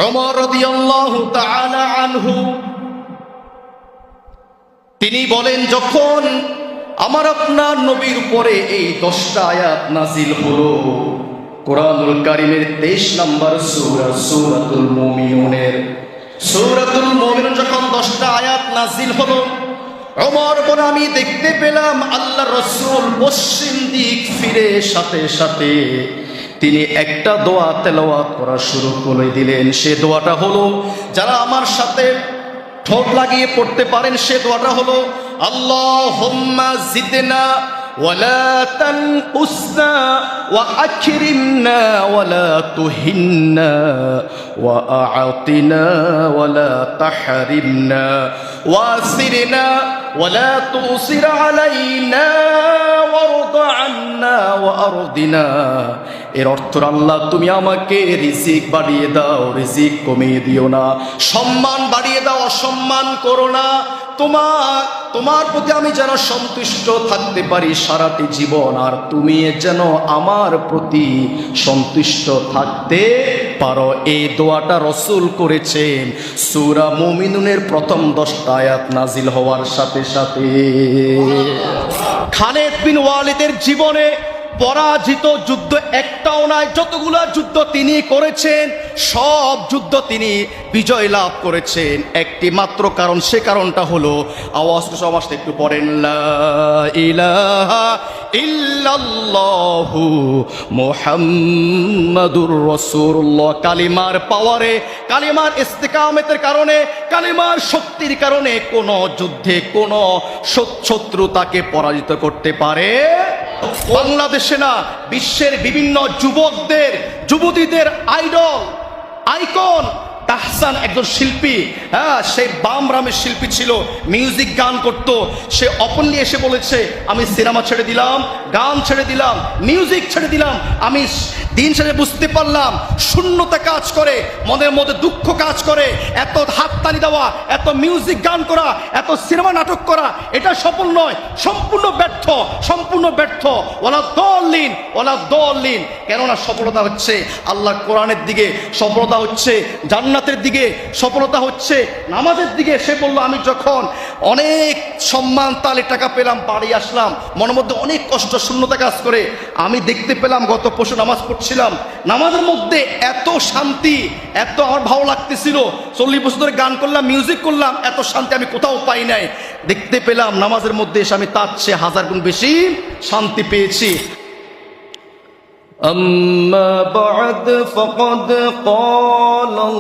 ওমর রাদিয়াল্লাহু তাআলা আনহু তিনি বলেন, যখন আমার আপনার নবীর উপরে এই 10টা আয়াত নাজিল হলো, কোরআনুল কারীমের 23 নম্বর সূরা সূরাতুল মুমিনুন যখন 10টা আয়াত নাজিল হলো, ওমর বলে আমি দেখতে পেলাম আল্লাহ রাসূল পশ্চিম দিক ফিরে সাথে সাথে তিনি একটা দোয়া তেলাওয়াত করা শুরু করে দিলেন। সে দোয়াটা হলো, যারা আমার সাথে ঠোঁট লাগিয়ে পড়তে পারেন, সে দোয়াটা হলো আল্লাহুম্মা জিদনা ওয়ালা তানকুসনা ওয়া আকরিমনা ওয়ালা তুহিন্না ওয়া আ'তিনা ওয়ালা তাহরিমনা ওয়াসিরনা ওয়ালা তুসির আলাইনা ওয়ারদা আন্না ওয়া আরদিনা। এর অর্থ, আল্লাহ তুমি আমাকে রিজিক বাড়িয়ে দাও, রিজিক কমিয়ে দিও না, সম্মান বাড়িয়ে দাও, অসম্মান করো না। তোমার প্রতি আমি যেন সন্তুষ্ট থাকতে পারি সারাটি জীবন, আর তুমি যেন আমার প্রতি সন্তুষ্ট থাকতে পারো। এই দোয়াটা রাসূল করেছেন সূরা মুমিনুনের প্রথম 10টা আয়াত নাজিল হওয়ার সাথে সাথে। খালিদ বিন ওয়ালিদের জীবনে পরাজিত যুদ্ধ একটাও নাই। যতগুলা যুদ্ধ তিনি করেছেন, সব যুদ্ধ তিনি বিজয় লাভ করেছেন, একটি মাত্র কারণ। সে কারণটা হলো, আওয়াজ একটু পড়েন, লা ইলাহা ইল্লাল্লাহু মুহাম্মাদুর রাসূলুল্লাহ। কালিমার পাওয়ারে, কালিমার ইস্তিকামতের কারণে, কালিমার শক্তির কারণে কোন যুদ্ধে কোন শত্রু তাকে পরাজিত করতে পারে। বাংলাদেশে না, বিশ্বের বিভিন্ন যুবকদের, যুবতীদের আইডল, আইকন তাহসান একজন শিল্পী। সে বাম রামের শিল্পী ছিল, মিউজিক গান করত। সে ওপেনলি এসে বলেছে, আমি সিনেমা ছেড়ে দিলাম, গান ছেড়ে দিলাম, মিউজিক ছেড়ে দিলাম। আমি দিন শেষে বুঝতে পারলাম শূন্যতা কাজ করে, মনের মধ্যে দুঃখ কাজ করে। এত হাততালি দেওয়া, এত মিউজিক গান করা, এত সিনেমা নাটক করা, এটা সফল নয়, সম্পূর্ণ ব্যর্থ, সম্পূর্ণ ব্যর্থ। ওয়ালা দল্লিন। কেননা সফলতা হচ্ছে আল্লাহর কোরআনের দিকে, সফলতা হচ্ছে জান্নাতের দিকে, সফলতা হচ্ছে নামাজের দিকে। সে বলল, আমি যখন অনেক সম্মান তালে টাকা পেলাম, বাড়ি আসলাম, মনের মধ্যে অনেক কষ্ট, শূন্যতা কাজ করে। আমি দেখতে পেলাম গত পরশু নামাজ পড়ছিলাম, নামাজের মধ্যে এত শান্তি, এত আমার ভালো লাগতেছিল। 40 বছর ধরে গান করলাম, মিউজিক করলাম, এত শান্তি আমি কোথাও পাই নাই। দেখতে পেলাম নামাজের মধ্যে এসে আমি তার চেয়ে 1000 গুণ বেশি শান্তি পেয়েছি। আম্মা বা'দ ফাকাদ ক্বালা